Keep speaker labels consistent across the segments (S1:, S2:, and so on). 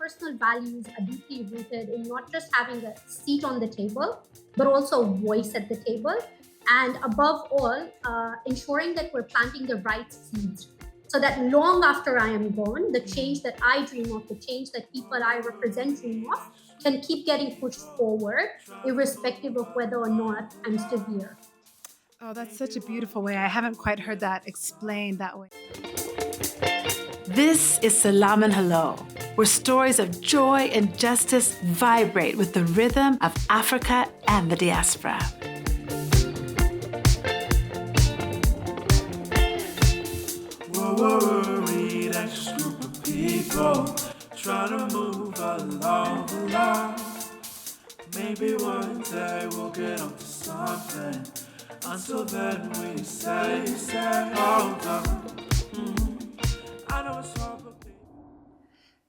S1: personal values are deeply rooted in not just having a seat on the table, but also a voice at the table. And above all, ensuring that we're planting the right seeds so that long after I am gone, the change that I dream of, the change that people I represent dream of, can keep getting pushed forward, irrespective of whether or not I'm still here.
S2: Oh, that's such a beautiful way. I haven't quite heard that explained that way. This is Salam and Hello, where stories of joy and justice vibrate with the rhythm of Africa and the diaspora.
S3: We're worried, anxious group of people trying to move along. Maybe one day we'll get onto something. Until then, we say, hold on. I know it's hard, but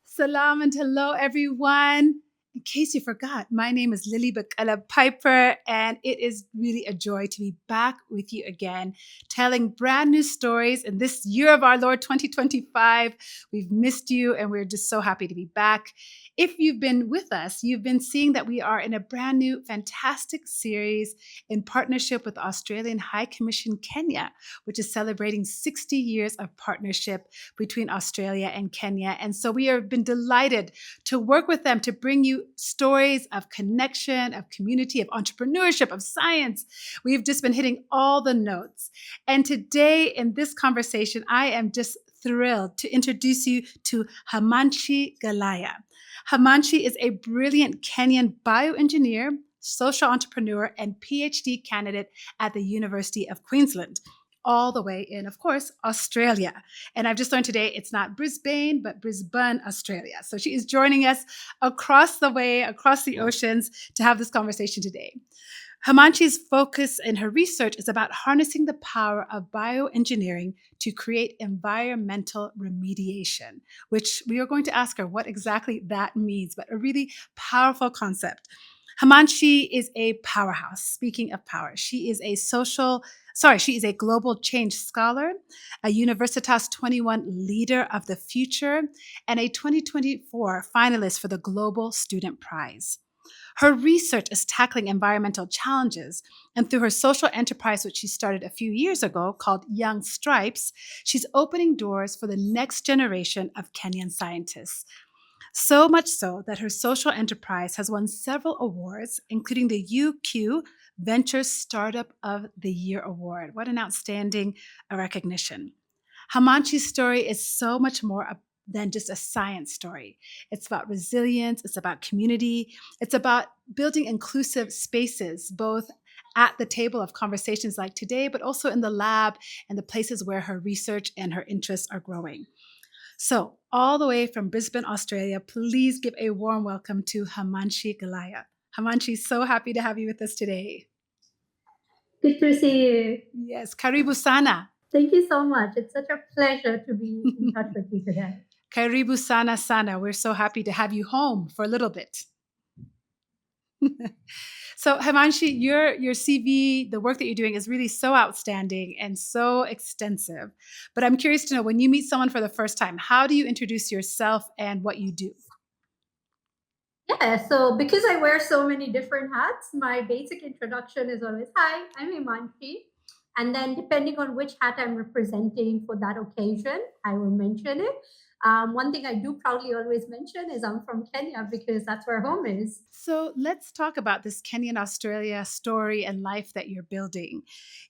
S2: Salam and hello, everyone. In case you forgot, my name is Lilly Bakala Piper, and it is really a joy to be back with you again, telling brand new stories in this year of our Lord 2025. We've missed you, and we're just so happy to be back. If you've been with us, you've been seeing that we are in a brand new, fantastic series in partnership with Australian High Commission Kenya, which is celebrating 60 years of partnership between Australia and Kenya. And so we have been delighted to work with them to bring you stories of connection, of community, of entrepreneurship, of science. We've just been hitting all the notes. And today in this conversation, I am just thrilled to introduce you to Hemanshi Galaiya. Hemanshi is a brilliant Kenyan bioengineer, social entrepreneur, and PhD candidate at the University of Queensland, all the way in, of course, Australia. And I've just learned today it's not Brisbane, but Brisbane, Australia. So she is joining us across the way, across the oceans to have this conversation today. Hemanshi's focus in her research is about harnessing the power of bioengineering to create environmental remediation, which we are going to ask her what exactly that means, but a really powerful concept. Hemanshi is a powerhouse. Speaking of power, she is a global change scholar, a Universitas 21 leader of the future, and a 2024 finalist for the Global Student Prize. Her research is tackling environmental challenges, and through her social enterprise, which she started a few years ago called Young Stripes, she's opening doors for the next generation of Kenyan scientists. So much so that her social enterprise has won several awards, including the UQ Venture Startup of the Year Award. What an outstanding recognition. Hamanshi's story is so much more than just a science story. It's about resilience, it's about community, it's about building inclusive spaces, both at the table of conversations like today, but also in the lab and the places where her research and her interests are growing. So, all the way from Brisbane, Australia, please give a warm welcome to Hemanshi Galaiya. Hemanshi, so happy to have you with us today.
S1: Good to see you.
S2: Yes, karibu sana.
S1: Thank you so much. It's such a pleasure to be in touch with you today.
S2: Karibu sana sana. We're so happy to have you home for a little bit. So, Hemanshi, your CV, the work that you're doing is really so outstanding and so extensive. But I'm curious to know, when you meet someone for the first time, how do you introduce yourself and what you do?
S1: Yeah, so because I wear so many different hats, my basic introduction is always, hi, I'm Hemanshi. And then depending on which hat I'm representing for that occasion, I will mention it. One thing I do proudly always mention is I'm from Kenya because that's where home is.
S2: So let's talk about this Kenyan Australia story and life that you're building.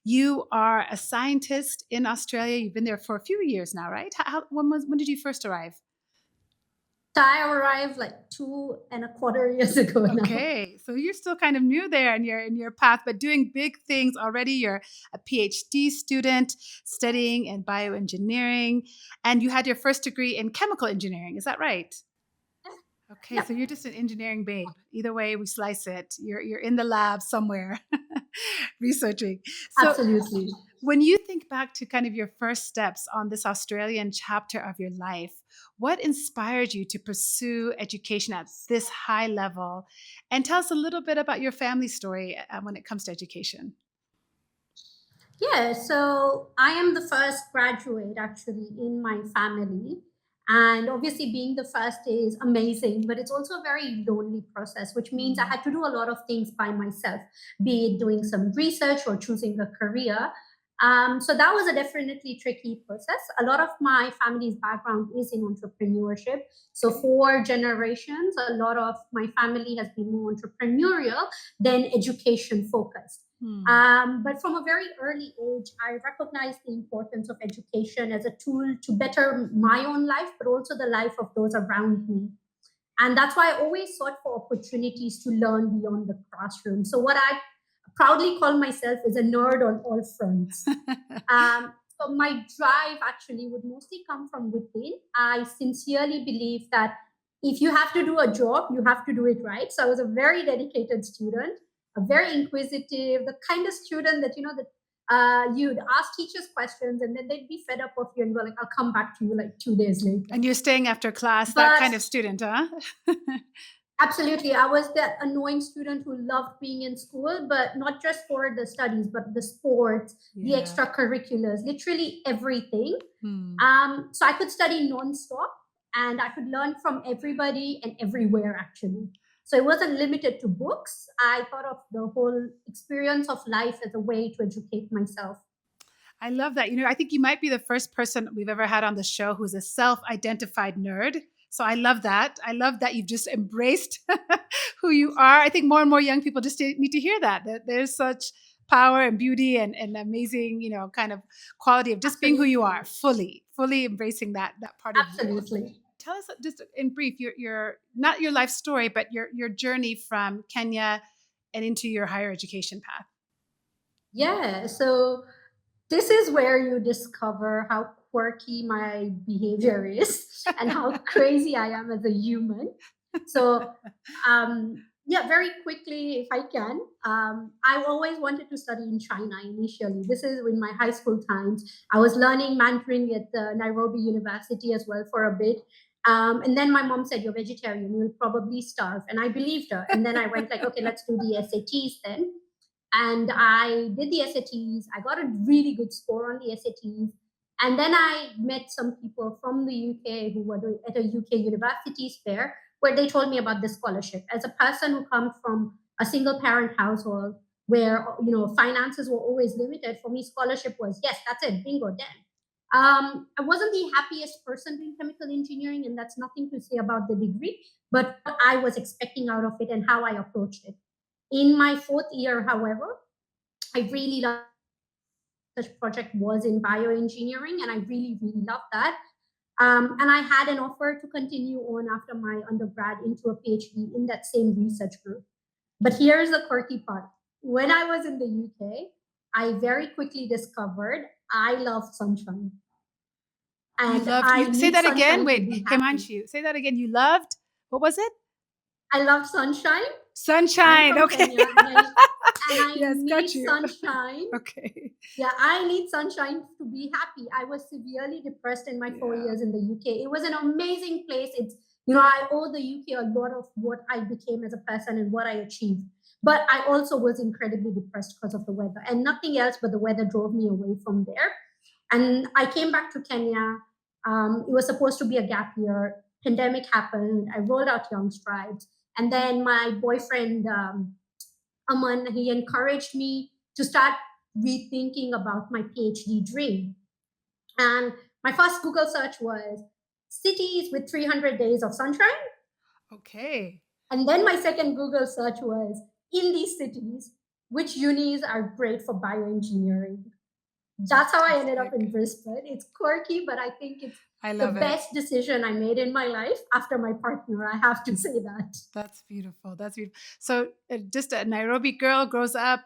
S2: You are a scientist in Australia. You've been there for a few years now, right? When did you first arrive?
S1: So I arrived like 2.25 years ago now.
S2: Okay, so you're still kind of new there in your path, but doing big things already. You're a PhD student studying in bioengineering, and you had your first degree in chemical engineering. Is that right? Okay,
S1: Yep.
S2: so you're just an engineering babe. Either way we slice it, you're in the lab somewhere researching. So
S1: Absolutely.
S2: when you think back to kind of your first steps on this Australian chapter of your life, what inspired you to pursue education at this high level? And tell us a little bit about your family story when it comes to education.
S1: Yeah, so I am the first graduate actually in my family. And obviously, being the first is amazing, but it's also a very lonely process, which means I had to do a lot of things by myself, be it doing some research or choosing a career. So that was a definitely tricky process. A lot of my family's background is in entrepreneurship. So for generations, a lot of my family has been more entrepreneurial than education focused. But from a very early age, I recognized the importance of education as a tool to better my own life, but also the life of those around me. And that's why I always sought for opportunities to learn beyond the classroom. So, what I proudly call myself is a nerd on all fronts. So, my drive actually would mostly come from within. I sincerely believe that if you have to do a job, you have to do it right. So, I was a very dedicated student, a very inquisitive, the kind of student that, that you'd ask teachers questions and then they'd be fed up of you and go like, I'll come back to you like 2 days later.
S2: And you're staying after class, that
S1: But
S2: kind of student, huh?
S1: absolutely. I was that annoying student who loved being in school, but not just for the studies, but the sports, the
S2: Yeah.
S1: extracurriculars, literally everything.
S2: Hmm.
S1: So I could study nonstop and I could learn from everybody and everywhere, actually. So it wasn't limited to books. I thought of the whole experience of life as a way to educate myself.
S2: I love that. I think you might be the first person we've ever had on the show who's a self-identified nerd. So I love that. I love that you've just embraced who you are. I think more and more young people just need to hear that there's such power and beauty and amazing, kind of quality of just being who you are, fully embracing that part of you.
S1: Absolutely.
S2: Tell us just in brief your not your life story, but your journey from Kenya and into your higher education path.
S1: Yeah. So this is where you discover how quirky my behavior is and how crazy I am as a human. So, yeah, very quickly, if I can, I always wanted to study in China initially. This is in my high school times. I was learning Mandarin at the Nairobi University as well for a bit. And then my mom said, "You're vegetarian, you'll probably starve." And I believed her. And then I went like, okay, let's do the SATs then. And I did the SATs. I got a really good score on the SATs. And then I met some people from the UK who were doing at a UK universities fair where they told me about this scholarship. As a person who comes from a single parent household where finances were always limited, for me scholarship was yes, that's it, bingo, done. I wasn't the happiest person doing chemical engineering, and that's nothing to say about the degree, but what I was expecting out of it and how I approached it. In my fourth year, however, I really loved such project was in bioengineering, and I really, really loved that. And I had an offer to continue on after my undergrad into a PhD in that same research group. But here's the quirky part. When I was in the UK, I very quickly discovered I love sunshine. And I
S2: say
S1: need
S2: that again.
S1: sunshine to
S2: Wait,
S1: be happy.
S2: Himanshi, say that again. You loved, what was it?
S1: I love sunshine. I'm
S2: Sunshine.
S1: from
S2: Okay.
S1: Kenya, and I
S2: Yes, got
S1: need
S2: you.
S1: sunshine.
S2: Okay.
S1: Yeah, I need sunshine to be happy. I was severely depressed in my 4 years in the UK. It was an amazing place. I owe the UK a lot of what I became as a person and what I achieved. But I also was incredibly depressed because of the weather, and nothing else but the weather drove me away from there. And I came back to Kenya. It was supposed to be a gap year. Pandemic happened. I rolled out Young Strides. And then my boyfriend, Aman, he encouraged me to start rethinking about my PhD dream. And my first Google search was cities with 300 days of sunshine.
S2: Okay.
S1: And then my second Google search was in these cities, which unis are great for bioengineering. That's how I ended up in Brisbane. It's quirky, but I think it's the best decision I made in my life after my partner. I have to say that.
S2: That's beautiful. That's beautiful. So just a Nairobi girl grows up,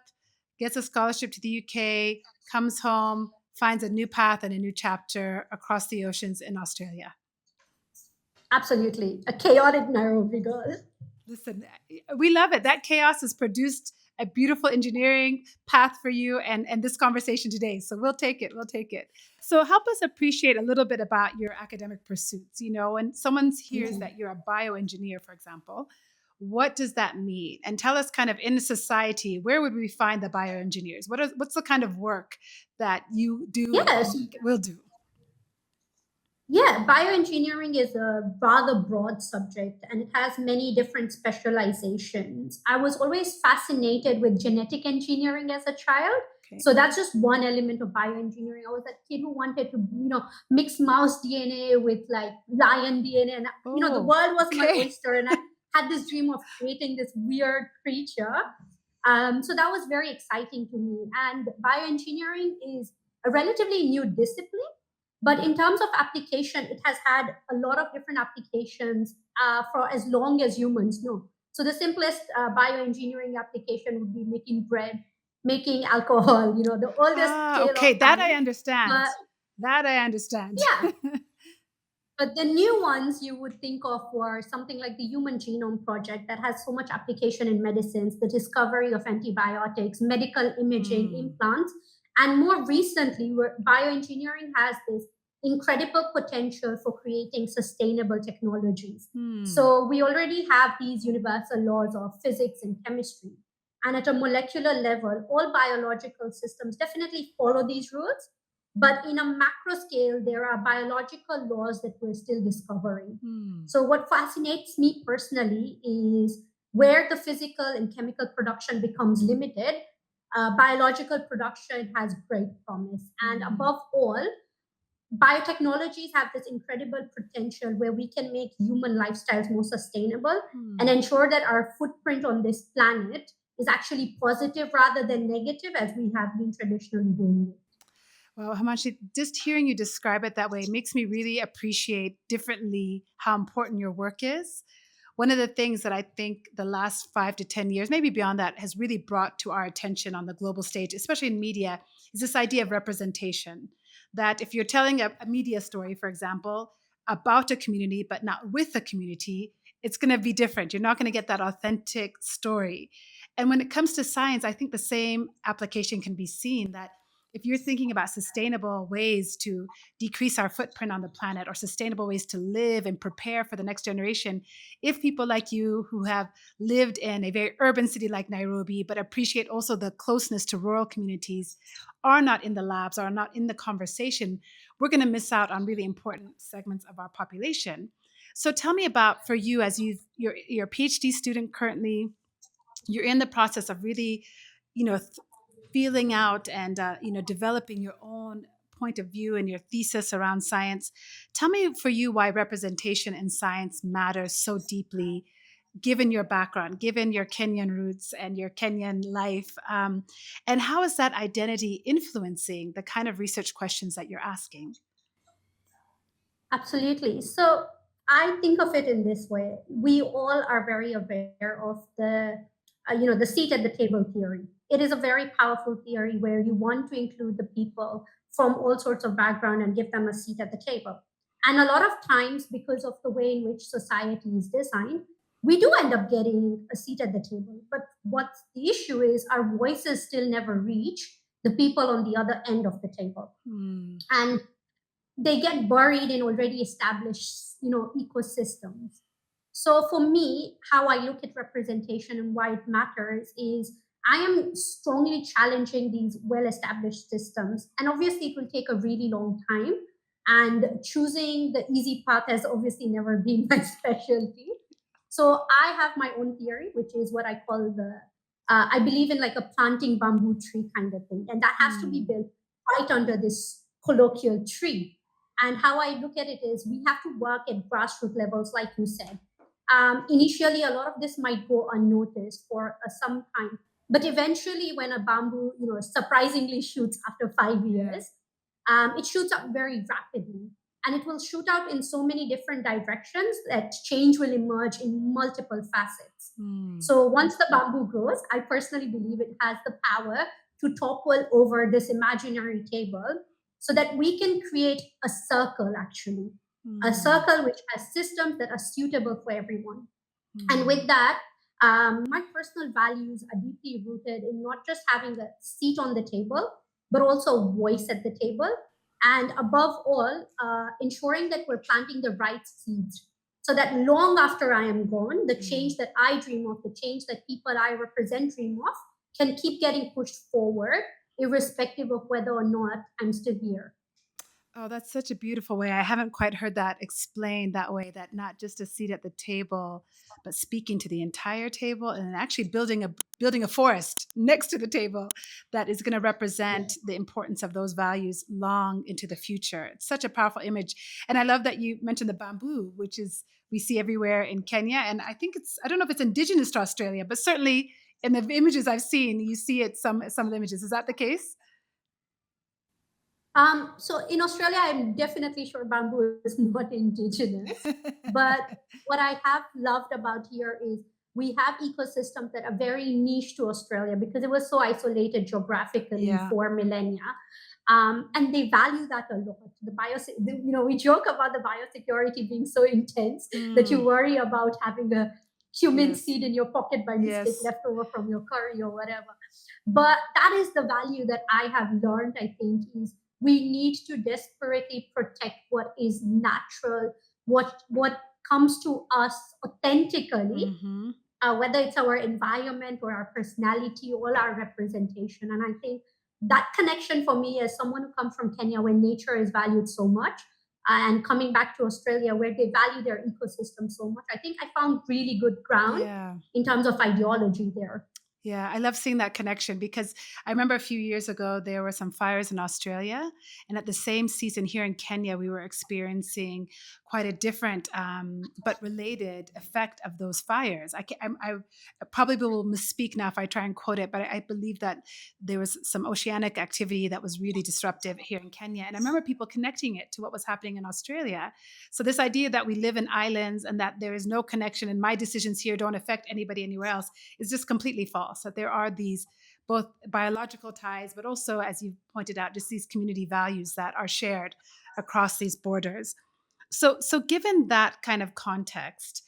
S2: gets a scholarship to the UK, comes home, finds a new path and a new chapter across the oceans in Australia.
S1: Absolutely. A chaotic Nairobi girl.
S2: Listen, we love it. That chaos has produced a beautiful engineering path for you and this conversation today. So we'll take it. We'll take it. So help us appreciate a little bit about your academic pursuits. When someone hears that you're a bioengineer, for example, what does that mean? And tell us kind of in society, where would we find the bioengineers? What's the kind of work that you do?
S1: Yes.
S2: Will do?
S1: Yeah, bioengineering is a rather broad subject and it has many different specializations. I was always fascinated with genetic engineering as a child.
S2: Okay.
S1: So that's just one element of bioengineering. I was that kid who wanted to, mix mouse DNA with like lion DNA. And, the
S2: Oh,
S1: world was my
S2: okay.
S1: oyster. And I had this dream of creating this weird creature. So that was very exciting to me. And bioengineering is a relatively new discipline, but in terms of application, it has had a lot of different applications for as long as humans know. So the simplest bioengineering application would be making bread, making alcohol, the oldest
S2: Ah,
S1: scale of
S2: okay. That I
S1: science.
S2: understand.
S1: But
S2: That I understand.
S1: yeah, but the new ones you would think of were something like the Human Genome Project that has so much application in medicines, the discovery of antibiotics, medical imaging,
S2: Hmm.
S1: implants. And more recently, bioengineering has this incredible potential for creating sustainable technologies.
S2: Hmm.
S1: So we already have these universal laws of physics and chemistry. And at a molecular level, all biological systems definitely follow these rules, but in a macro scale, there are biological laws that we're still discovering.
S2: Hmm.
S1: So, what fascinates me personally is where the physical and chemical production becomes limited, biological production has great promise. And
S2: Hmm.
S1: above all, biotechnologies have this incredible potential where we can make human lifestyles more sustainable and
S2: Hmm.
S1: ensure that our footprint on this planet is actually positive rather than negative as we have been traditionally doing it.
S2: Well, Hamashi, just hearing you describe it that way makes me really appreciate differently how important your work is. One of the things that I think the last 5 to 10 years, maybe beyond that, has really brought to our attention on the global stage, especially in media, is this idea of representation. That if you're telling a media story, for example, about a community, but not with a community, it's going to be different. You're not going to get that authentic story. And when it comes to science, I think the same application can be seen that if you're thinking about sustainable ways to decrease our footprint on the planet or sustainable ways to live and prepare for the next generation, if people like you who have lived in a very urban city like Nairobi, but appreciate also the closeness to rural communities, are not in the labs, are not in the conversation, we're going to miss out on really important segments of our population. So tell me about for you as you're a PhD student currently, you're in the process of really, feeling out and developing your own point of view and your thesis around science. Tell me for you why representation in science matters so deeply, given your background, given your Kenyan roots and your Kenyan life, and how is that identity influencing the kind of research questions that you're asking?
S1: Absolutely. So I think of it in this way. We all are very aware of the seat at the table theory. It is a very powerful theory where you want to include the people from all sorts of background and give them a seat at the table. And a lot of times, because of the way in which society is designed, we do end up getting a seat at the table. But what the issue is, our voices still never reach the people on the other end of the table.
S2: Hmm.
S1: And they get buried in already established ecosystems. So for me, how I look at representation and why it matters is I am strongly challenging these well established systems, and obviously it will take a really long time, and choosing the easy path has obviously never been my specialty. So I have my own theory, which is what I call I believe in like a planting bamboo tree kind of thing, and that has to be
S2: Hmm.
S1: built right under this colloquial tree. And how I look at it is we have to work at grassroots levels, like you said. Initially, a lot of this might go unnoticed for some time, but eventually, when a bamboo, surprisingly shoots after five
S2: Yeah.
S1: years, it shoots up very rapidly, and it will shoot out in so many different directions that change will emerge in multiple facets.
S2: Hmm.
S1: So once the bamboo grows, I personally believe it has the power to topple over this imaginary table so that we can create a circle, actually, a
S2: Hmm.
S1: circle which has systems that are suitable for everyone. And
S2: Hmm.
S1: with that, my personal values are deeply rooted in not just having a seat on the table, but also a voice at the table. And above all, ensuring that we're planting the right seeds so that long after I am gone, the
S2: Hmm.
S1: change that I dream of, the change that people I represent dream of, can keep getting pushed forward, irrespective of whether or not I'm still here.
S2: Oh, that's such a beautiful way. I haven't quite heard that explained that way, that not just a seat at the table, but speaking to the entire table and actually building a forest next to the table that is going to represent the importance of those values long into the future. It's such a powerful image. And I love that you mentioned the bamboo, which is we see everywhere in Kenya. And I don't know if it's indigenous to Australia, but certainly in the images I've seen, you see it some of the images. Is that the case?
S1: So in Australia, I'm definitely sure bamboo is not indigenous. But what I have loved about here is we have ecosystems that are very niche to Australia because it was so isolated geographically
S2: Yeah.
S1: for millennia. And they value that a lot. We joke about the biosecurity being so intense that you
S2: Mm,
S1: worry about having a human
S2: yes.
S1: seed in your pocket by mistake
S2: Yes.
S1: left over from your curry or whatever. But that is the value that I have learned, I think, is we need to desperately protect what is natural, what comes to us authentically,
S2: Hmm.
S1: whether it's our environment or our personality or our representation. And I think that connection for me, as someone who comes from Kenya, where nature is valued so much, and coming back to Australia, where they value their ecosystem so much, I think I found really good ground
S2: Yeah.
S1: in terms of ideology there.
S2: Yeah, I love seeing that connection because I remember a few years ago there were some fires in Australia, and at the same season here in Kenya, we were experiencing quite a different but related effect of those fires. I probably will misspeak now if I try and quote it, but I believe that there was some oceanic activity that was really disruptive here in Kenya, and I remember people connecting it to what was happening in Australia. So this idea that we live in islands and that there is no connection, and my decisions here don't affect anybody anywhere else is just completely false. That there are these both biological ties, but also, as you pointed out, just these community values that are shared across these borders. So given that kind of context,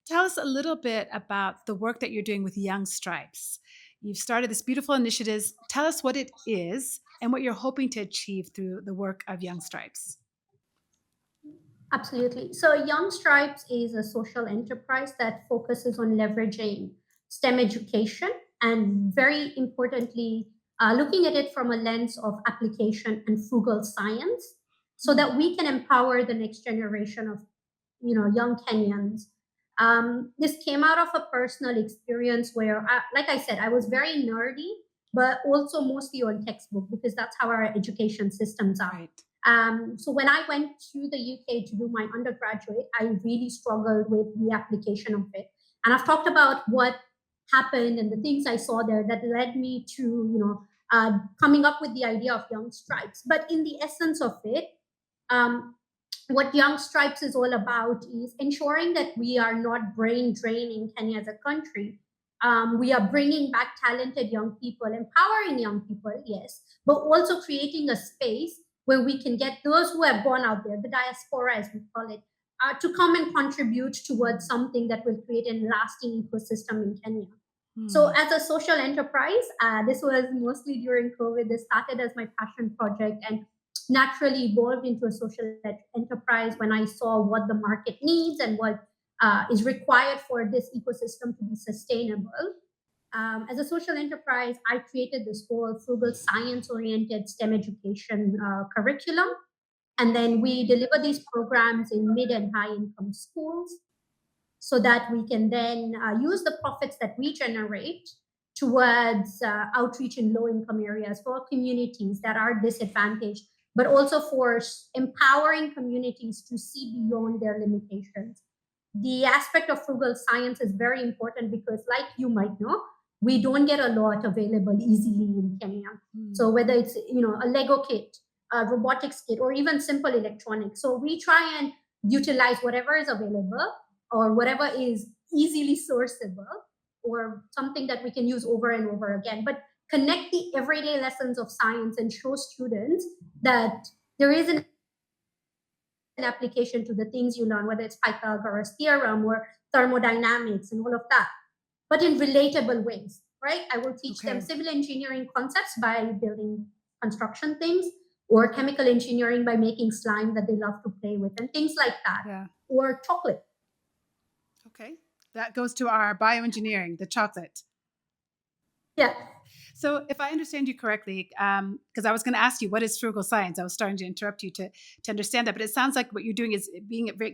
S2: tell us a little bit about the work that you're doing with Young Stripes. You've started this beautiful initiative. Tell us what it is and what you're hoping to achieve through the work of Young Stripes.
S1: Absolutely. So, Young Stripes is a social enterprise that focuses on leveraging STEM education and, very importantly, looking at it from a lens of application and frugal science so
S2: Hmm.
S1: that we can empower the next generation of young Kenyans. This came out of a personal experience where, like I said, I was very nerdy, but also mostly on textbook because that's how our education systems are.
S2: Right.
S1: So when I went to the UK to do my undergraduate, I really struggled with the application of it. And I've talked about what happened and the things I saw there that led me to, coming up with the idea of Young Stripes. But in the essence of it, um, what Young Stripes is all about is ensuring that we are not brain draining Kenya as a country. We are bringing back talented young people, empowering young people, yes, but also creating a space where we can get those who have gone out there, the diaspora as we call it, to come and contribute towards something that will create a lasting ecosystem in Kenya. So,
S2: Hmm.
S1: as a social enterprise, this was mostly during COVID. This started as my passion project and naturally evolved into a social enterprise when I saw what the market needs and what is required for this ecosystem to be sustainable. As a social enterprise, I created this whole frugal science oriented STEM education curriculum. And then we deliver these programs in mid and high income schools so that we can then use the profits that we generate towards outreach in low income areas for communities that are disadvantaged, but also for empowering communities to see beyond their limitations. The aspect of frugal science is very important because, like you might know, we don't get a lot available easily in Kenya.
S2: Hmm.
S1: So whether it's a Lego kit, a robotics kit, or even simple electronics, so we try and utilize whatever is available or whatever is easily sourceable or something that we can use over and over again. But connect the everyday lessons of science and show students that there is an application to the things you learn, whether it's Pythagoras theorem or thermodynamics and all of that, but in relatable ways, right? I will teach them
S2: Okay.
S1: civil engineering concepts by building construction things, or chemical engineering by making slime that they love to play with, and things like that,
S2: Yeah.
S1: or chocolate.
S2: Okay. That goes to our bioengineering, the chocolate.
S1: Yeah.
S2: So, if I understand you correctly, because I was going to ask you what is frugal science, I was starting to interrupt you to understand that, but it sounds like what you're doing is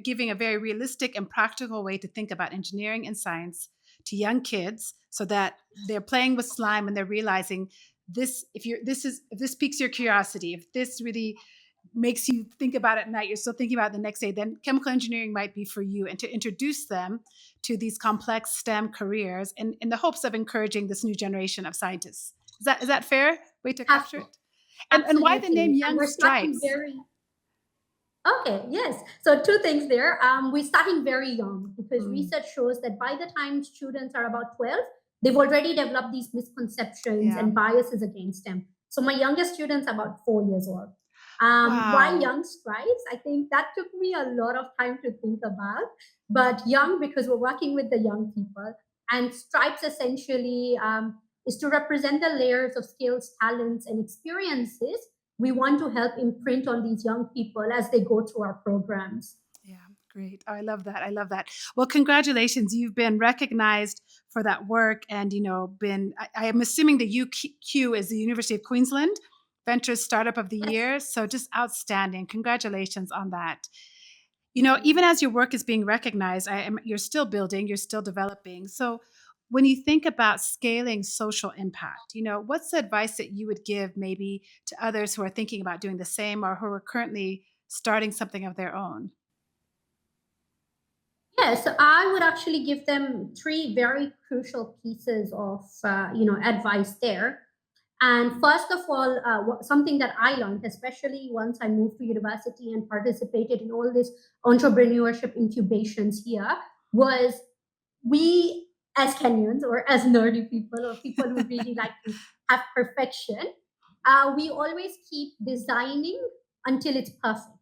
S2: giving a very realistic and practical way to think about engineering and science to young kids, so that they're playing with slime and they're realizing this. If this piques your curiosity, if this really makes you think about it at night, you're still thinking about it the next day, then chemical engineering might be for you, and to introduce them to these complex STEM careers in the hopes of encouraging this new generation of scientists. Is that fair way to capture
S1: Absolutely.
S2: it? And why the name
S1: Absolutely. And
S2: Young
S1: we're starting
S2: Stripes?
S1: very Okay, yes. So two things there. We're starting very young because
S2: Mm,
S1: research shows that by the time students are about 12, they've already developed these misconceptions
S2: yeah.
S1: and biases against them. So my youngest student's about 4 years old. Why
S2: Wow.
S1: young stripes? I think that took me a lot of time to think about. But young because we're working with the young people. And stripes essentially is to represent the layers of skills, talents, and experiences we want to help imprint on these young people as they go through our programs.
S2: Yeah, great. Oh, I love that. I love that. Well, congratulations. You've been recognized for that work, and I am assuming the UQ is the University of Queensland Ventures Startup of the
S1: Yes.
S2: Year. So just outstanding. Congratulations on that.
S1: Thank
S2: Even
S1: you.
S2: as your work is being recognized, you're still building, you're still developing. So when you think about scaling social impact, what's the advice that you would give maybe to others who are thinking about doing the same or who are currently starting something of their own?
S1: Yeah, so I would actually give them three very crucial pieces of advice there. And first of all, something that I learned, especially once I moved to university and participated in all these entrepreneurship incubations here, was we as Kenyans or as nerdy people or people who really like to have perfection, we always keep designing until it's perfect.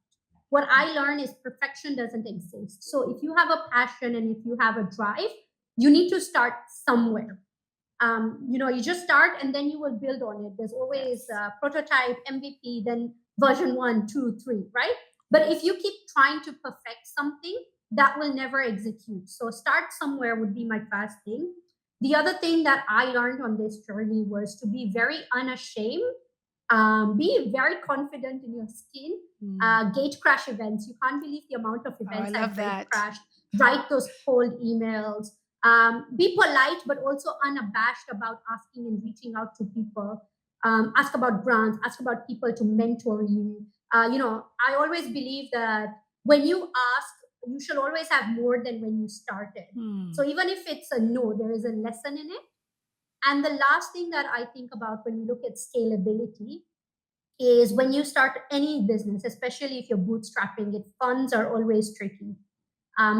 S1: What I learned is perfection doesn't exist. So if you have a passion and if you have a drive, you need to start somewhere. You just start and then you will build on it. There's always
S2: Yes.
S1: prototype, MVP, then version one, two, three, right? But if
S2: Yes.
S1: you keep trying to perfect something, that will never execute. So start somewhere would be my first thing. The other thing that I learned on this journey was to be very unashamed, be very confident in your skin.
S2: Mm.
S1: Gate crash events. You can't believe the amount of
S2: Oh, I
S1: events
S2: love
S1: I've gate
S2: that.
S1: crashed. Write those cold emails. Be polite, but also unabashed about asking and reaching out to people. Ask about grants. Ask about people to mentor you. I always believe that when you ask, you should always have more than when you started.
S2: Hmm.
S1: So even if it's a no, there is a lesson in it. And the last thing that I think about when we look at scalability is when you start any business, especially if you're bootstrapping it, funds are always tricky.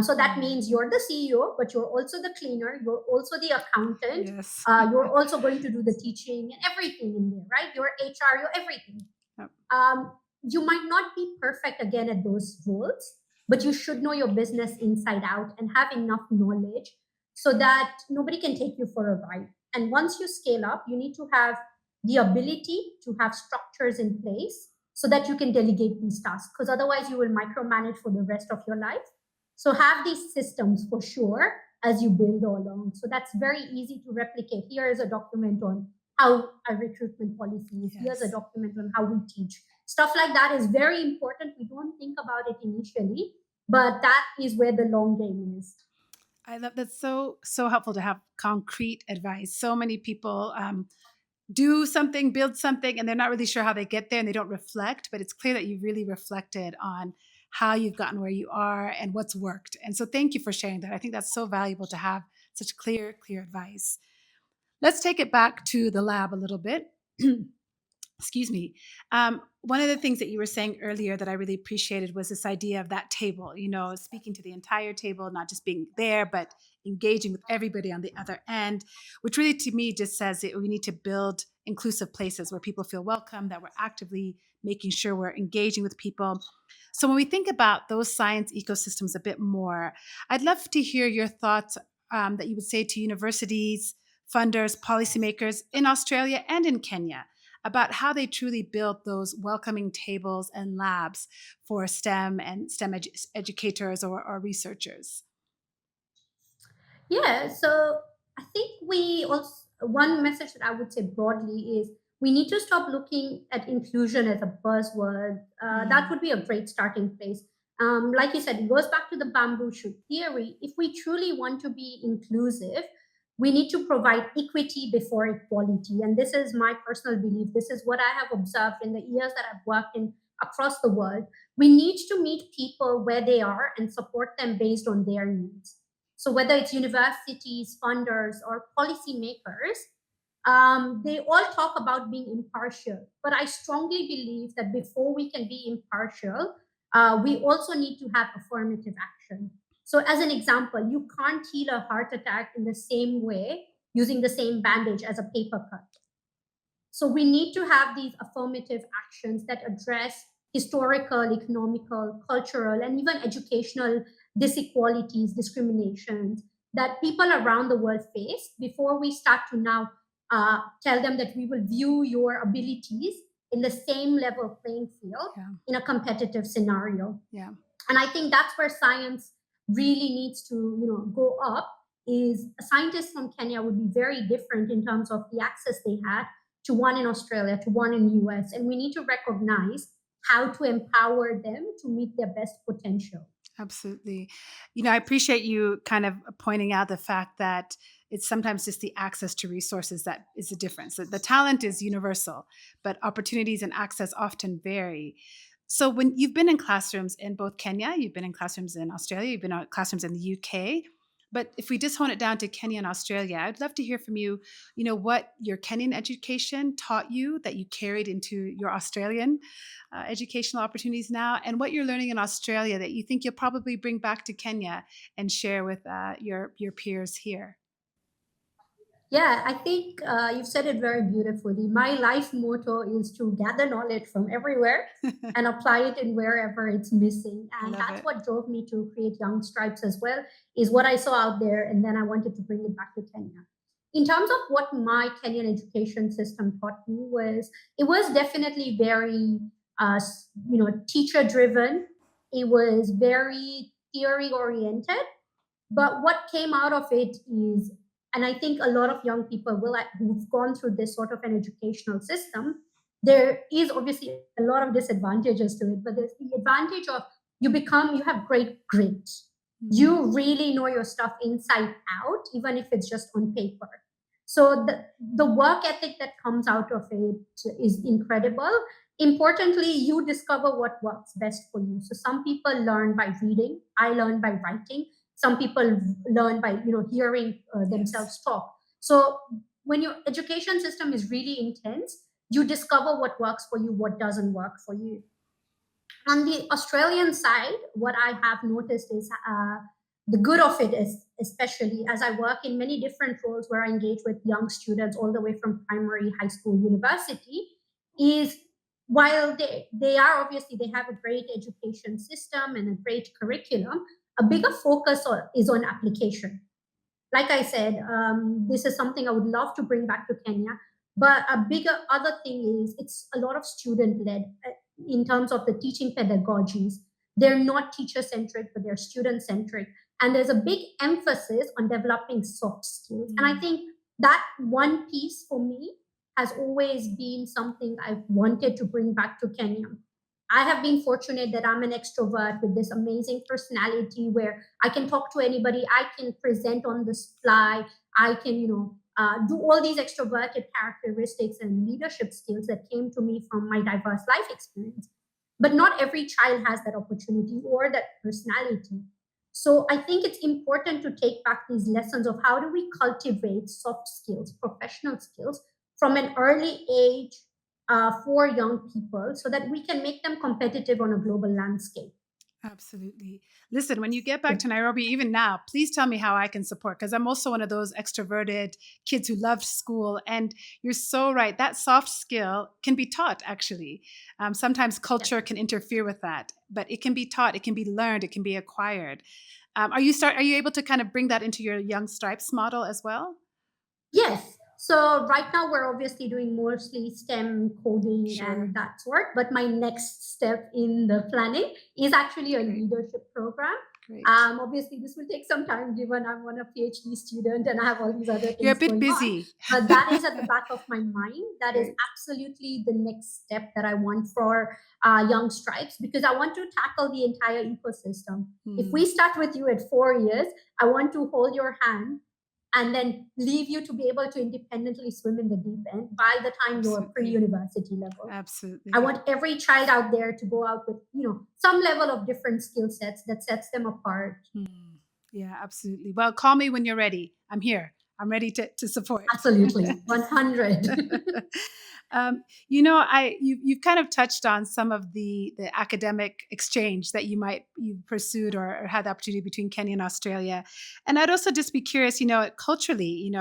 S1: So that
S2: Hmm.
S1: means you're the CEO, but you're also the cleaner, you're also the accountant,
S2: Yes.
S1: you're also going to do the teaching and everything in there, right? You're HR, you're everything.
S2: Yep.
S1: Um, you might not be perfect again at those roles, but you should know your business inside out and have enough knowledge so that nobody can take you for a ride. And once you scale up, you need to have the ability to have structures in place so that you can delegate these tasks, because otherwise you will micromanage for the rest of your life. So have these systems for sure as you build all along. So that's very easy to replicate. Here is a document on how our recruitment policy is. Here's a
S2: Yes.
S1: document on how we teach. Stuff like that is very important. We don't think about it initially, but that is where the long game is.
S2: I love that's so helpful to have concrete advice. So many people do something, build something, and they're not really sure how they get there and they don't reflect, but it's clear that you've really reflected on how you've gotten where you are and what's worked. And so thank you for sharing that. I think that's so valuable to have such clear advice. Let's take it back to the lab a little bit. Excuse me. One of the things that you were saying earlier that I really appreciated was this idea of that table, speaking to the entire table, not just being there, but engaging with everybody on the other end, which really to me just says that we need to build inclusive places where people feel welcome, that we're actively making sure we're engaging with people. So when we think about those science ecosystems a bit more, I'd love to hear your thoughts that you would say to universities, funders, policymakers in Australia and in Kenya about how they truly built those welcoming tables and labs for STEM and STEM educators or researchers.
S1: Yeah, so I think we also one message that I would say broadly is we need to stop looking at inclusion as a buzzword. That would be a great starting place. Like you said, it goes back to the bamboo shoot theory. If we truly want to be inclusive, we need to provide equity before equality. And this is my personal belief. This is what I have observed in the years that I've worked in across the world. We need to meet people where they are and support them based on their needs. So whether it's universities, funders, or policymakers, they all talk about being impartial. But I strongly believe that before we can be impartial, we also need to have affirmative action. So, as an example, you can't heal a heart attack in the same way using the same bandage as a paper cut. So we need to have these affirmative actions that address historical, economical, cultural, and even educational disequalities, discriminations that people around the world face before we start to now tell them that we will view your abilities in the same level playing field
S2: Yeah.
S1: in a competitive scenario.
S2: Yeah.
S1: And I think that's where science really needs to, go up. Is scientists from Kenya would be very different in terms of the access they had to one in Australia, to one in US, and we need to recognize how to empower them to meet their best potential.
S2: Absolutely. I appreciate you kind of pointing out the fact that it's sometimes just the access to resources that is the difference. The talent is universal, but opportunities and access often vary. So when you've been in classrooms in both Kenya, you've been in classrooms in Australia, you've been in classrooms in the UK, but if we just hone it down to Kenya and Australia, I'd love to hear from you, what your Kenyan education taught you that you carried into your Australian educational opportunities now, and what you're learning in Australia that you think you'll probably bring back to Kenya and share with your peers here.
S1: Yeah, I think you've said it very beautifully. My life motto is to gather knowledge from everywhere and apply it in wherever it's missing.
S2: I
S1: And
S2: love
S1: that's
S2: it.
S1: what drove me to create Young Stripes as well, is what I saw out there. And then I wanted to bring it back to Kenya. In terms of what my Kenyan education system taught me was, it was definitely very, teacher driven. It was very theory oriented, but what came out of it is, and I think a lot of young people who've gone through this sort of an educational system, there is obviously a lot of disadvantages to it, but there's the advantage of you have great grit. You really know your stuff inside out, even if it's just on paper. So the work ethic that comes out of it is incredible. Importantly, you discover what works best for you. So some people learn by reading. I learned by writing. Some people learn by hearing themselves talk. So when your education system is really intense, you discover what works for you, what doesn't work for you. On the Australian side, what I have noticed is the good of it is, especially as I work in many different roles where I engage with young students all the way from primary, high school, university, is while they are obviously they have a great education system and a great curriculum, a bigger focus is on application. Like I said, this is something I would love to bring back to Kenya. But a bigger other thing is it's a lot of student led in terms of the teaching pedagogies. They're not teacher centric, but they're student centric. And there's a big emphasis on developing soft skills. And I think that one piece for me has always been something I've wanted to bring back to Kenya. I have been fortunate that I'm an extrovert with this amazing personality where I can talk to anybody, I can present on the fly, I can, do all these extroverted characteristics and leadership skills that came to me from my diverse life experience. But not every child has that opportunity or that personality. So I think it's important to take back these lessons of how do we cultivate soft skills, professional skills from an early age for young people so that we can make them competitive on a global landscape.
S2: Absolutely. Listen, when you get back to Nairobi, even now, please tell me how I can support, because I'm also one of those extroverted kids who loved school. And you're so right. That soft skill can be taught, actually. Sometimes culture can interfere with that, but it can be taught, it can be learned, it can be acquired. Are you able to kind of bring that into your Young Stripes model as well?
S1: Yes. So right now we're obviously doing mostly STEM coding
S2: Sure.
S1: and that sort, but my next step in the planning is actually a
S2: Great.
S1: leadership program.
S2: Great.
S1: Obviously, this will take some time given I'm on a PhD student and I have all these other
S2: You're a
S1: things
S2: bit
S1: going on.
S2: busy.
S1: But that is at the back of my mind. That is
S2: Great.
S1: absolutely the next step that I want for young stripes, because I want to tackle the entire ecosystem. If we start with you at 4 years, I want to hold your hand and then leave you to be able to independently swim in the deep end by the time you're
S2: Absolutely.
S1: pre-university level.
S2: Absolutely.
S1: I want every child out there to go out with, some level of different skill sets that sets them apart.
S2: Yeah, absolutely. Well, call me when you're ready. I'm here. I'm ready to support.
S1: Absolutely. 100.
S2: You've kind of touched on some of the academic exchange that you pursued or had the opportunity between Kenya and Australia, and I'd also just be curious, culturally,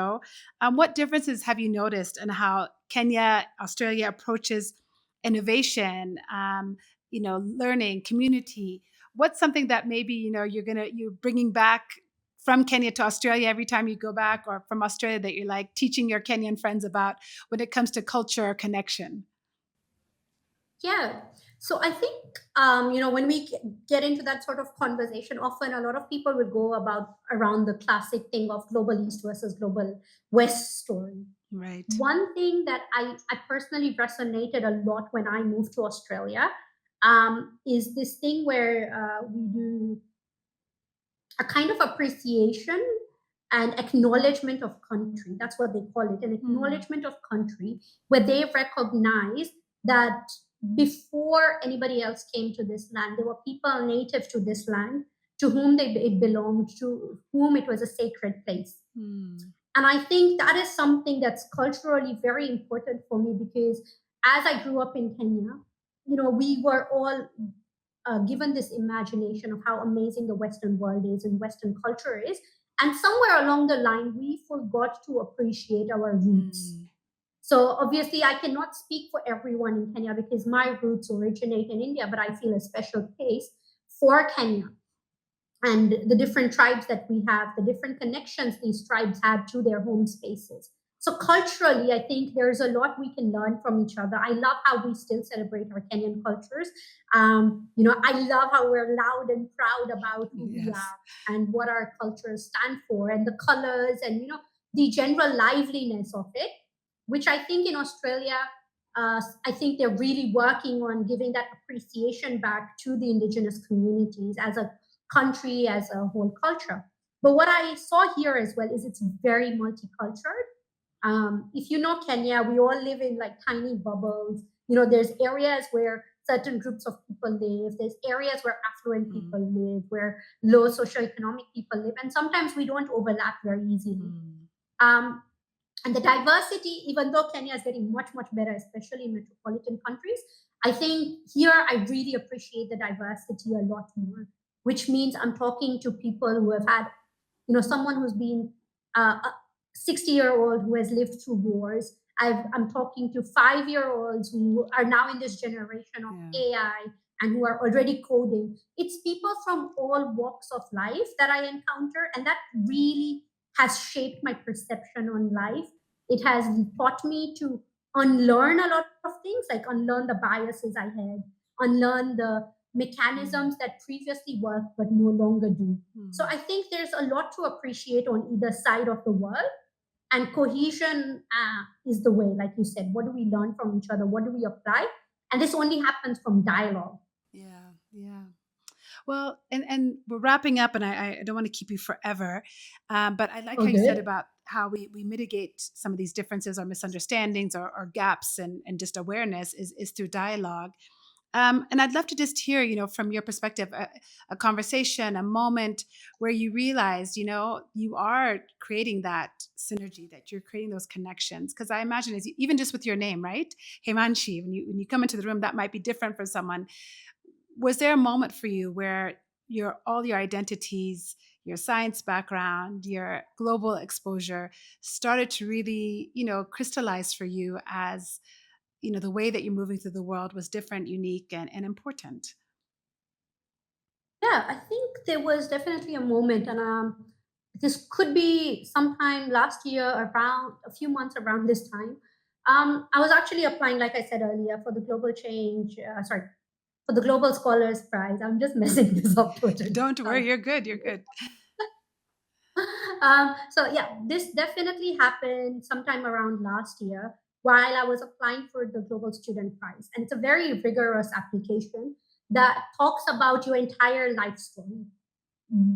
S2: what differences have you noticed in how Kenya, Australia approaches innovation, learning, community? What's something that maybe you're bringing back from Kenya to Australia every time you go back, or from Australia that you're like teaching your Kenyan friends about when it comes to culture or connection?
S1: Yeah. So I think, when we get into that sort of conversation, often a lot of people will go around the classic thing of global East versus global West story.
S2: Right.
S1: One thing that I personally resonated a lot when I moved to Australia is this thing where we do a kind of appreciation and acknowledgement of country. That's what they call it, an acknowledgement of country, where they recognize that before anybody else came to this land, there were people native to this land to whom it belonged, to whom it was a sacred place. And I think that is something that's culturally very important for me, because as I grew up in Kenya, we were all given this imagination of how amazing the Western world is and Western culture is. And somewhere along the line, we forgot to appreciate our roots. So obviously, I cannot speak for everyone in Kenya because my roots originate in India, but I feel a special place for Kenya and the different tribes that we have, the different connections these tribes have to their home spaces. So culturally, I think there's a lot we can learn from each other. I love how we still celebrate our Kenyan cultures. I love how we're loud and proud about who we are and what our cultures stand for, and the colors, and the general liveliness of it, which I think in Australia, I think they're really working on giving that appreciation back to the indigenous communities as a country, as a whole culture. But what I saw here as well is it's very multicultural. If you know Kenya, we all live in like tiny bubbles. There's areas where certain groups of people live. There's areas where affluent people live, where low socioeconomic people live. And sometimes we don't overlap very easily. And the diversity, even though Kenya is getting much, much better, especially in metropolitan countries, I think here I really appreciate the diversity a lot more, which means I'm talking to people who have had, someone who's been a 60-year-old who has lived through wars. I'm talking to 5-year-olds who are now in this generation of AI and who are already coding. It's people from all walks of life that I encounter, and that really has shaped my perception on life. It has taught me to unlearn a lot of things, like unlearn the biases I had, unlearn the mechanisms that previously worked but no longer do. So I think there's a lot to appreciate on either side of the world. And cohesion is the way, like you said. What do we learn from each other? What do we apply? And this only happens from dialogue.
S2: Yeah. Well, and we're wrapping up, and I don't want to keep you forever, but I like how you said about how we mitigate some of these differences or misunderstandings or gaps and just awareness is through dialogue. And I'd love to just hear, from your perspective, a conversation, a moment where you realized, you are creating that synergy, that you're creating those connections. Because I imagine, even just with your name, right, Hemanshi, when you come into the room, that might be different for someone. Was there a moment for you where all your identities, your science background, your global exposure started to really, crystallize for you as, the way that you're moving through the world was different, unique, and important?
S1: Yeah, I think there was definitely a moment, and this could be sometime last year, around a few months around this time. I was actually applying, like I said earlier, for the global change. for the Global Scholars Prize. I'm just messing this up totally.
S2: Don't worry, you're good. You're good.
S1: So yeah, this definitely happened sometime around last year while I was applying for the Global Student Prize. And it's a very rigorous application that talks about your entire life story.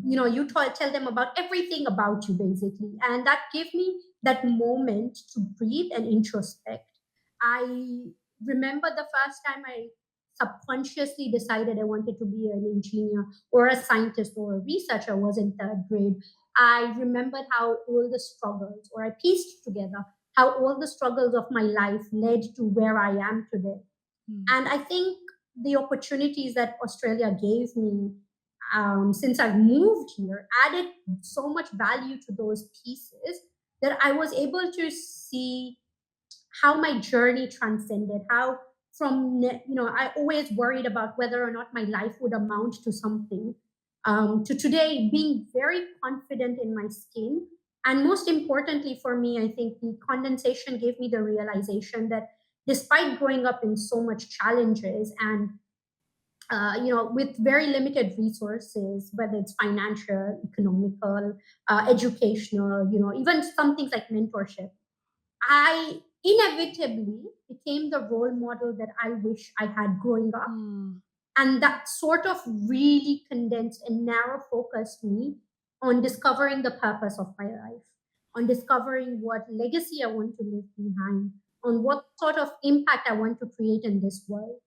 S1: You tell them about everything about you basically. And that gave me that moment to breathe and introspect. I remember the first time I subconsciously decided I wanted to be an engineer or a scientist or a researcher was in third grade. I remembered how all the struggles, or I pieced together how all the struggles of my life led to where I am today. And I think the opportunities that Australia gave me since I've moved here added so much value to those pieces that I was able to see how my journey transcended, how I always worried about whether or not my life would amount to something, to today being very confident in my skin. And most importantly for me, I think the condensation gave me the realization that despite growing up in so much challenges and with very limited resources, whether it's financial, economical, educational, even some things like mentorship, I inevitably became the role model that I wish I had growing up. And that sort of really condensed and narrow focused me on discovering the purpose of my life, on discovering what legacy I want to leave behind, on what sort of impact I want to create in this world.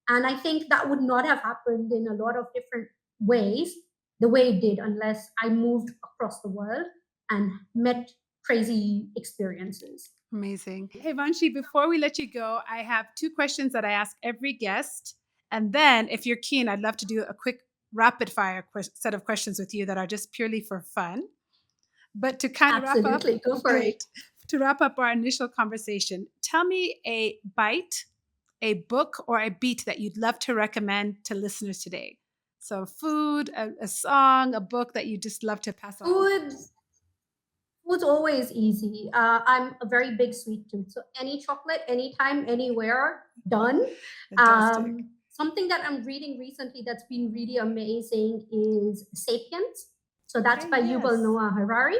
S1: And I think that would not have happened in a lot of different ways the way it did unless I moved across the world and met crazy experiences.
S2: Amazing. Hey, Vanshi, before we let you go, I have two questions that I ask every guest. And then, if you're keen, I'd love to do a quick rapid fire set of questions with you that are just purely for fun. But to kind of
S1: Absolutely, go for it.
S2: To wrap up our initial conversation, tell me a bite, a book, or a beat that you'd love to recommend to listeners today. So food, a song, a book that you just love to pass on.
S1: Food's always easy. I'm a very big sweet tooth. So any chocolate, anytime, anywhere, done.
S2: Fantastic.
S1: Something that I'm reading recently that's been really amazing is Sapiens. So that's by Yuval Noah Harari.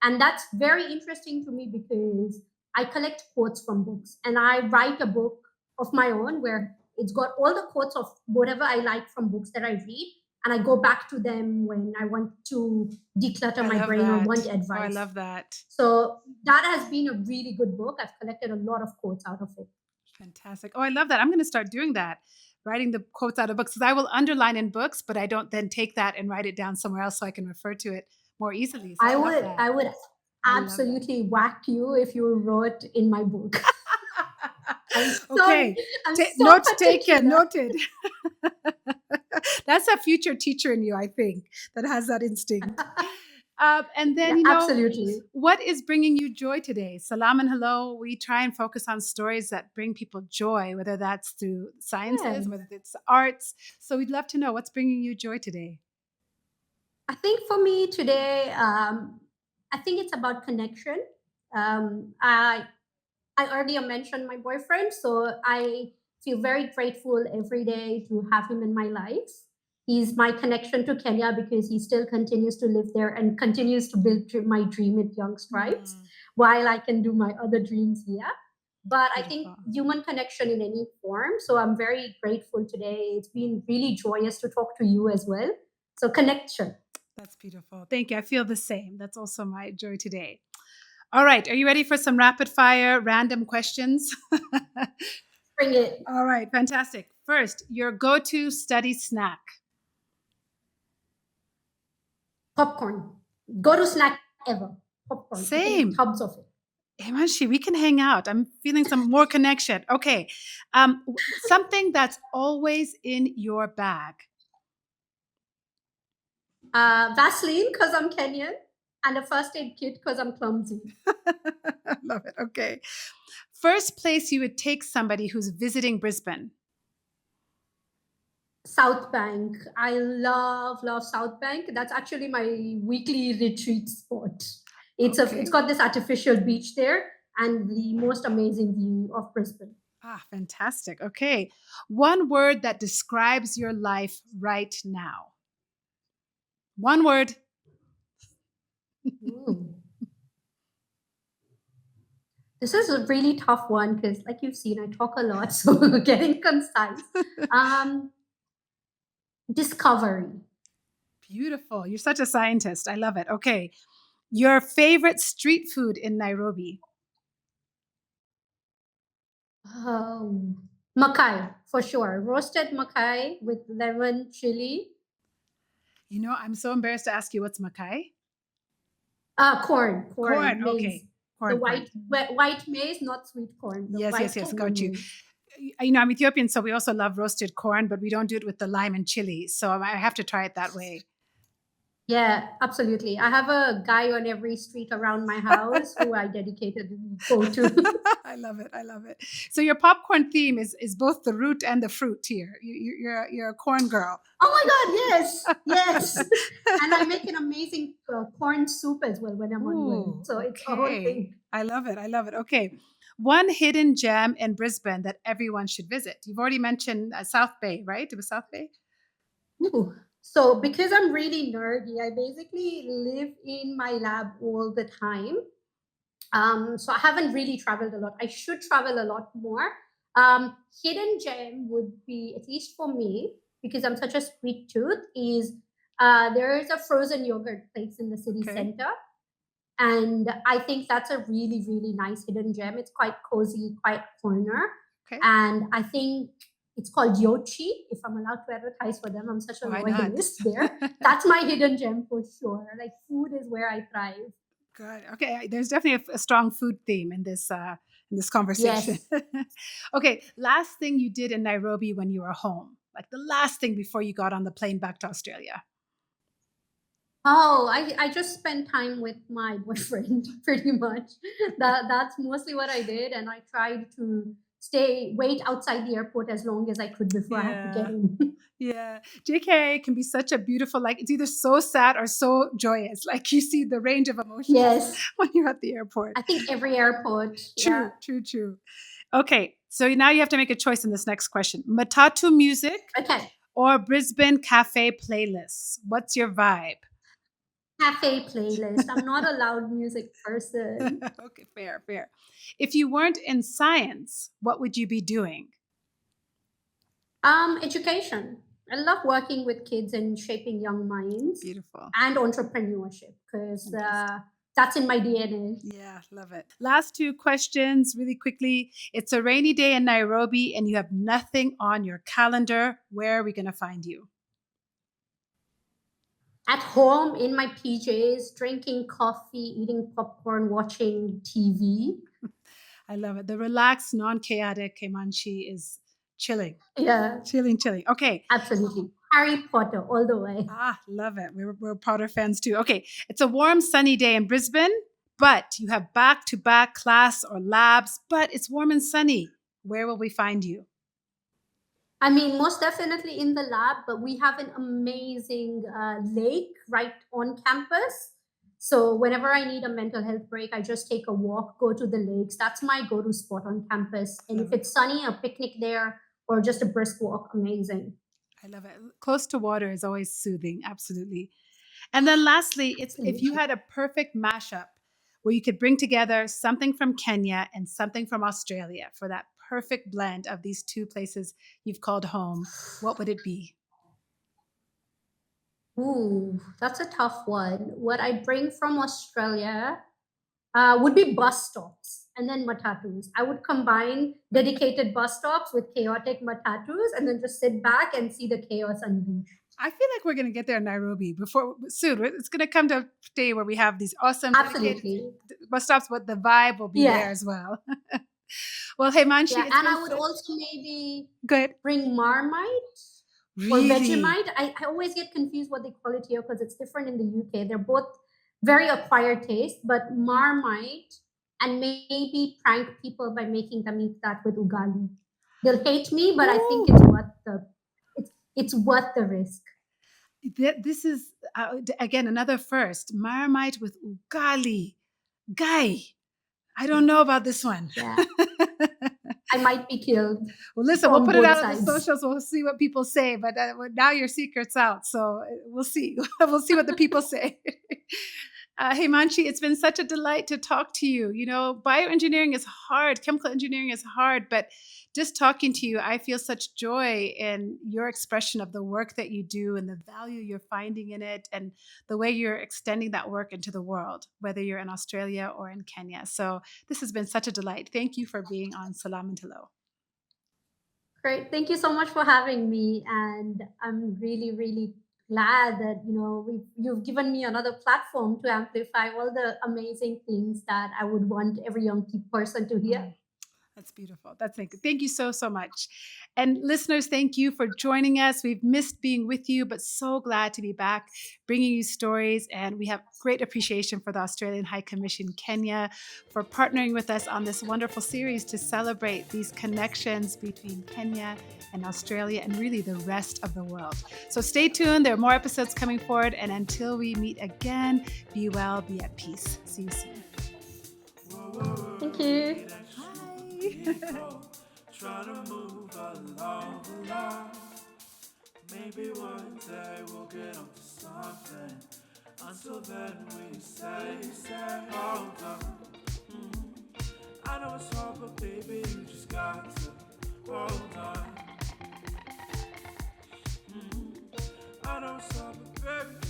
S1: And that's very interesting to me because I collect quotes from books and I write a book of my own where it's got all the quotes of whatever I like from books that I read. And I go back to them when I want to declutter my brain or want advice.
S2: Oh, I love that.
S1: So that has been a really good book. I've collected a lot of quotes out of it.
S2: Fantastic. Oh, I love that. I'm going to start doing that, writing the quotes out of books, because I will underline in books, but I don't then take that and write it down somewhere else so I can refer to it more easily. So
S1: I would absolutely whack you if you wrote in my book.
S2: Okay. Notes taken. Noted. That's a future teacher in you, I think, that has that instinct. And then,
S1: absolutely.
S2: What is bringing you joy today? Salam and hello. We try and focus on stories that bring people joy, whether that's through sciences, whether it's arts. So we'd love to know what's bringing you joy today.
S1: I think for me today, I think it's about connection. I earlier mentioned my boyfriend, so I feel very grateful every day to have him in my life. He's my connection to Kenya because he still continues to live there and continues to build my dream at young stripes while I can do my other dreams here. But I think human connection in any form. So I'm very grateful today. It's been really joyous to talk to you as well. So connection.
S2: That's beautiful. Thank you. I feel the same. That's also my joy today. All right. Are you ready for some rapid fire random questions?
S1: Bring it.
S2: All right. Fantastic. First, your go-to study snack.
S1: Popcorn. Go-to snack ever. Popcorn.
S2: Same.
S1: Tubs of it.
S2: Hemanshi, we can hang out. I'm feeling some more connection. Okay. Something that's always in your bag.
S1: Vaseline, because I'm Kenyan. And a first aid kit because I'm clumsy.
S2: Love it. Okay. First place you would take somebody who's visiting Brisbane.
S1: South Bank. I love South Bank. That's actually my weekly retreat spot. It's got this artificial beach there and the most amazing view of Brisbane.
S2: Ah, fantastic. Okay. One word that describes your life right now. One word.
S1: Ooh. This is a really tough one because, like you've seen, I talk a lot, so getting concise. Um, Discovery.
S2: Beautiful. You're such a scientist. I love it. Okay. Your favorite street food in Nairobi.
S1: Oh, makai for sure. Roasted makai with lemon chili.
S2: You know, I'm so embarrassed to ask you what's makai.
S1: Corn,
S2: Corn.
S1: maize.
S2: Okay.
S1: The
S2: Corn.
S1: white maize, not sweet corn. The
S2: Yes, yes,
S1: white
S2: yes.
S1: corn
S2: Got you.
S1: maize.
S2: You know, I'm Ethiopian, so we also love roasted corn, but we don't do it with the lime and chili. So I have to try it that way.
S1: Yeah, absolutely. I have a guy on every street around my house who I dedicatedly go to.
S2: I love it. I love it. So your popcorn theme is both the root and the fruit here. You're a corn girl.
S1: Oh my God, yes, yes. And I make an amazing corn soup as well when I'm unwell.
S2: Ooh,
S1: So it's a whole
S2: okay.
S1: thing.
S2: I love it. I love it. Okay. One hidden gem in Brisbane that everyone should visit. You've already mentioned South Bay, right? It was South Bay?
S1: Ooh. So because I'm really nerdy, I basically live in my lab all the time. So I haven't really traveled a lot. I should travel a lot more. Hidden gem would be, at least for me, because I'm such a sweet tooth, is there is a frozen yogurt place in the city
S2: Okay.
S1: center. And I think that's a really, really nice hidden gem. It's quite cozy, quite corner.
S2: Okay.
S1: And I think it's called Yochi, if I'm allowed to advertise for them. I'm such a
S2: Why not?
S1: loyalist there. That's my hidden gem for sure. Like food is where I thrive.
S2: Good. Okay. There's definitely a strong food theme in this conversation.
S1: Yes.
S2: Okay. Last thing you did in Nairobi when you were home, like the last thing before you got on the plane back to Australia.
S1: Oh, I just spent time with my boyfriend pretty much. That's mostly what I did, and I tried to wait outside the airport as long as I could before I had to get in.
S2: Yeah. JK can be such a beautiful, like it's either so sad or so joyous. Like you see the range of emotions
S1: Yes,
S2: when you're at the airport.
S1: I think every airport.
S2: True,
S1: Yeah.
S2: true. Okay. So now you have to make a choice in this next question. Matatu music
S1: Okay.
S2: or Brisbane cafe playlists? What's your vibe?
S1: Cafe playlist. I'm not a loud music person.
S2: Okay, fair. If you weren't in science, what would you be doing?
S1: Education. I love working with kids and shaping young minds
S2: Beautiful.
S1: and entrepreneurship because
S2: Fantastic.
S1: that's in my DNA.
S2: Yeah, love it. Last two questions, really quickly. It's a rainy day in Nairobi and you have nothing on your calendar. Where are we going to find you?
S1: At home in my PJs, drinking coffee, eating popcorn, watching TV.
S2: I love it. The relaxed, non-chaotic Hemanshi is chilling.
S1: Yeah,
S2: Chilling. Okay.
S1: absolutely. Harry Potter all the way.
S2: Ah, love it. We're Potter fans too. Okay. It's a warm, sunny day in Brisbane, but you have back-to-back class or labs, but it's warm and sunny. Where will we find you?
S1: I mean, most definitely in the lab, but we have an amazing lake right on campus. So whenever I need a mental health break, I just take a walk, go to the lakes. That's my go-to spot on campus. And if it's sunny, a picnic there or just a brisk walk, amazing.
S2: I love it. Close to water is always soothing. Absolutely. And then lastly, it's if you had a perfect mashup where you could bring together something from Kenya and something from Australia for that perfect blend of these two places you've called home, what would it be?
S1: Ooh, that's a tough one. What I bring from Australia would be bus stops and then matatus. I would combine dedicated bus stops with chaotic matatus and then just sit back and see the chaos unleashed.
S2: I feel like we're going to get there in Nairobi before soon. It's going to come to a day where we have these awesome
S1: Absolutely.
S2: bus stops, but the vibe will be
S1: Yeah.
S2: there as well. Well, hey, Manshi,
S1: Yeah,
S2: it's
S1: and
S2: been
S1: I would also maybe
S2: good.
S1: bring Marmite or
S2: Really?
S1: Vegemite. I always get confused what they call it here because it's different in the UK. They're both very acquired taste, but Marmite and maybe prank people by making them eat that with ugali. They'll hate me, but I think it's worth the risk.
S2: This is, again, another first. Marmite with ugali. Guy, I don't know about this one.
S1: Yeah. I might be killed
S2: Well, listen, we'll
S1: from
S2: put it
S1: both
S2: out on the
S1: sides.
S2: socials. We'll see what people say. But now your secret's out. So we'll see. We'll see what the people say. Hey, Manchi, it's been such a delight to talk to you. You know, bioengineering is hard. Chemical engineering is hard. But just talking to you, I feel such joy in your expression of the work that you do and the value you're finding in it and the way you're extending that work into the world, whether you're in Australia or in Kenya. So this has been such a delight. Thank you for being on Salam and Hello.
S1: Great. Thank you so much for having me. And I'm really, really glad that, you've given me another platform to amplify all the amazing things that I would want every young person to hear.
S2: That's beautiful. Thank you so, so much. And listeners, thank you for joining us. We've missed being with you, but so glad to be back bringing you stories. And we have great appreciation for the Australian High Commission Kenya for partnering with us on this wonderful series to celebrate these connections between Kenya and Australia and really the rest of the world. So stay tuned. There are more episodes coming forward. And until we meet again, be well, be at peace. See you soon.
S1: Thank you.
S3: Trying to move along. Maybe one day we'll get onto something. Until then we say, hold on. I know it's hard, but baby, you just got to hold on. I know it's hard, but baby.